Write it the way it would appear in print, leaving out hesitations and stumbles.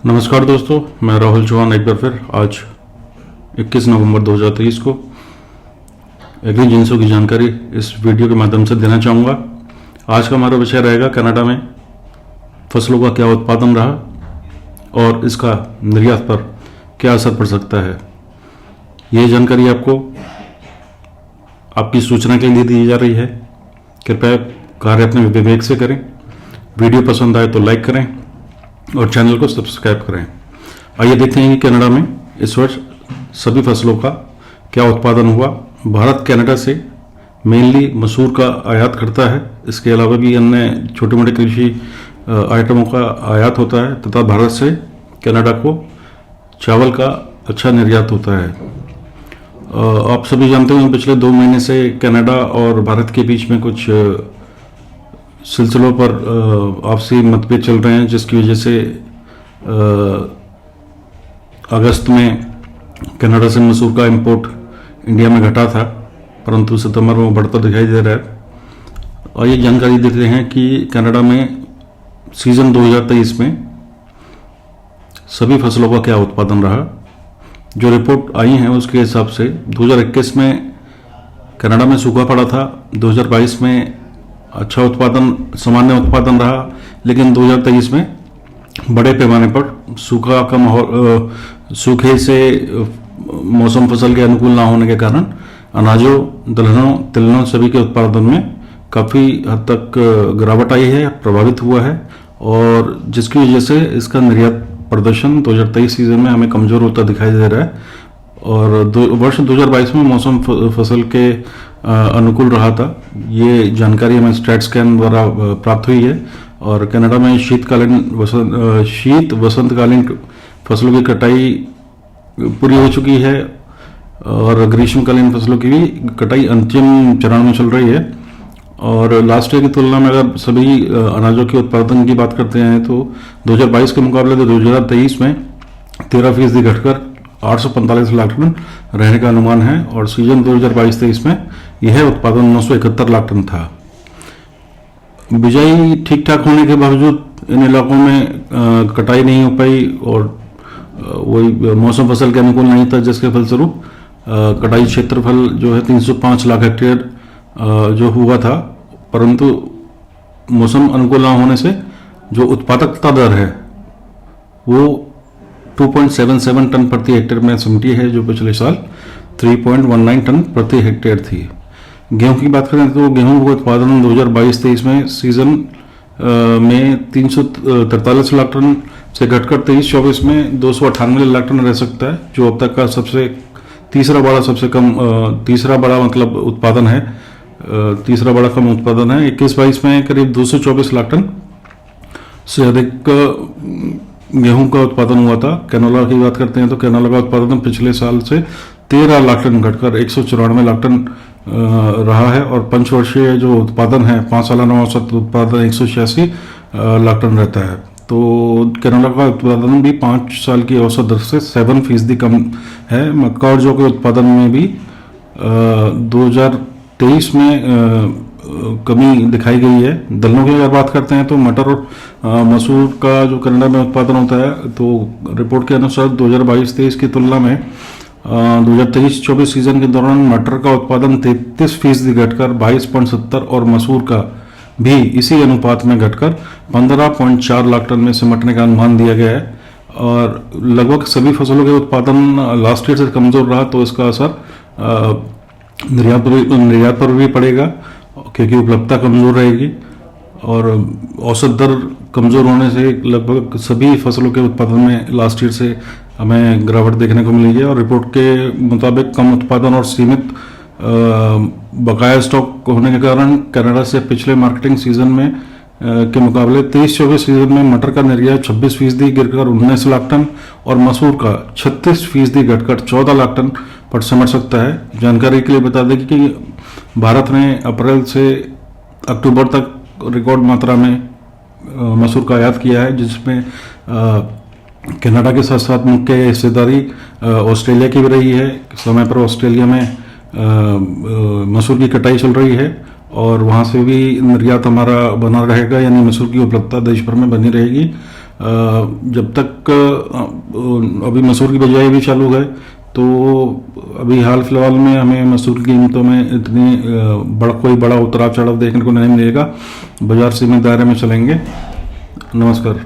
नमस्कार दोस्तों, मैं राहुल चौहान एक बार फिर आज 21 नवंबर 2023 को एग्री जिंसों की जानकारी इस वीडियो के माध्यम से देना चाहूँगा। आज का हमारा विषय रहेगा कनाडा में फसलों का क्या उत्पादन रहा और इसका निर्यात पर क्या असर पड़ सकता है। ये जानकारी आपको आपकी सूचना के लिए दी जा रही है। कृपया कार्य अपने विवेक से करें। वीडियो पसंद आए तो लाइक करें और चैनल को सब्सक्राइब करें। आइए देखते हैं कि कनाडा में इस वर्ष सभी फसलों का क्या उत्पादन हुआ। भारत कनाडा से मेनली मसूर का आयात करता है। इसके अलावा भी अन्य छोटे मोटे कृषि आइटमों का आयात होता है तथा भारत से कनाडा को चावल का अच्छा निर्यात होता है। आप सभी जानते हैं पिछले 2 महीने से कनाडा और भारत के बीच में कुछ सिलसिलों पर आपसी मतभेद चल रहे हैं, जिसकी वजह से अगस्त में कनाडा से मसूर का इंपोर्ट इंडिया में घटा था, परंतु सितंबर में बढ़ता दिखाई दे रहा है। और ये जानकारी देते हैं कि कनाडा में सीजन 2023 में सभी फसलों का क्या उत्पादन रहा। जो रिपोर्ट आई है उसके हिसाब से 2021 में कनाडा में सूखा पड़ा था, 2022 में अच्छा उत्पादन सामान्य उत्पादन रहा, लेकिन 2023 में बड़े पैमाने पर सूखा का माहौल सूखे से मौसम फसल के अनुकूल ना होने के कारण अनाजों, दलहनों, तिलहनों सभी के उत्पादन में काफ़ी हद तक गिरावट आई है, प्रभावित हुआ है, और जिसकी वजह से इसका निर्यात प्रदर्शन 2023 सीजन में हमें कमज़ोर होता दिखाई दे रहा है। और वर्ष 2022 में मौसम फसल के अनुकूल रहा था। ये जानकारी हमें स्टैट स्कैन द्वारा प्राप्त हुई है। और कनाडा में शीत वसंतकालीन फसलों की कटाई पूरी हो चुकी है और ग्रीष्मकालीन फसलों की भी कटाई अंतिम चरण में चल रही है। और लास्ट ईयर की तुलना में अगर सभी अनाजों के उत्पादन की बात करते हैं तो 2022 के मुकाबले तो 2023 में 13% घटकर 845 लाख टन रहने का अनुमान है, और सीजन 2022-23 में यह उत्पादन 971 लाख टन था। बिजाई ठीक ठाक होने के बावजूद इन इलाकों में कटाई नहीं हो पाई और वही मौसम फसल के अनुकूल नहीं था, जिसके फलस्वरूप कटाई क्षेत्रफल जो है 305 लाख हेक्टेयर जो हुआ था, परंतु मौसम अनुकूल ना होने से जो उत्पादकता दर है वो 2.77 टन प्रति हेक्टेयर में सिमटी है, जो पिछले साल 3.19 टन प्रति हेक्टेयर थी। गेहूं की बात करें तो गेहूं का उत्पादन 2022-23 में सीजन में 343 लाख टन से घटकर 23-24 में 298 लाख टन रह सकता है, जो अब तक का तीसरा बड़ा मतलब उत्पादन है। तीसरा बड़ा कम उत्पादन है। 21-22 में करीब 224 लाख टन से अधिक गेहूं का उत्पादन हुआ था। कैनोला की बात करते हैं तो कैनोला का उत्पादन पिछले साल से 13 लाख टन घटकर 194 लाख टन रहा है, और पंचवर्षीय जो उत्पादन है 5 सालाना औसत उत्पादन 186 लाख टन रहता है। तो कैनोला का उत्पादन भी 5 साल की औसत दर से 7% कम है। मक्का और जौ के उत्पादन में भी 2023 में कमी दिखाई गई है। दलहनों की अगर बात करते हैं तो मटर और मसूर का जो कनाडा में उत्पादन होता है, तो रिपोर्ट के अनुसार 2022-23 की तुलना में 2023-24 सीजन के दौरान मटर का उत्पादन 33% घटकर 22.70 और मसूर का भी इसी अनुपात में घटकर 15.4 लाख टन में सिमटने का अनुमान दिया गया है। और लगभग सभी फसलों के उत्पादन लास्ट ईयर से कमजोर रहा, तो इसका असर निर्यात पर भी पड़ेगा, क्योंकि उपलब्धता कमजोर रहेगी और औसत दर कमजोर होने से लगभग सभी फसलों के उत्पादन में लास्ट ईयर से हमें गिरावट देखने को मिलेगी। और रिपोर्ट के मुताबिक कम उत्पादन और सीमित बकाया स्टॉक होने के कारण कनाडा से पिछले मार्केटिंग सीजन में के मुकाबले 23-24 सीजन में मटर का निर्यात 26% गिरकर 19 लाख टन और मसूर का 36% घटकर 14 लाख टन पर सिमट सकता है। जानकारी के लिए बता दें कि भारत ने अप्रैल से अक्टूबर तक रिकॉर्ड मात्रा में मसूर का आयात किया है, जिसमें कनाडा के साथ साथ मुख्य हिस्सेदारी ऑस्ट्रेलिया की भी रही है। समय पर ऑस्ट्रेलिया में मसूर की कटाई चल रही है और वहाँ से भी निर्यात हमारा बना रहेगा, यानी मसूर की उपलब्धता देश भर में बनी रहेगी। जब तक अभी मसूर की बिजाई भी चालू है तो अभी हाल फिलहाल में हमें मसूर की कीमतों में इतनी कोई बड़ा उतराव चढ़ाव देखने को नहीं मिलेगा। बाजार सीमित दायरे में चलेंगे। नमस्कार।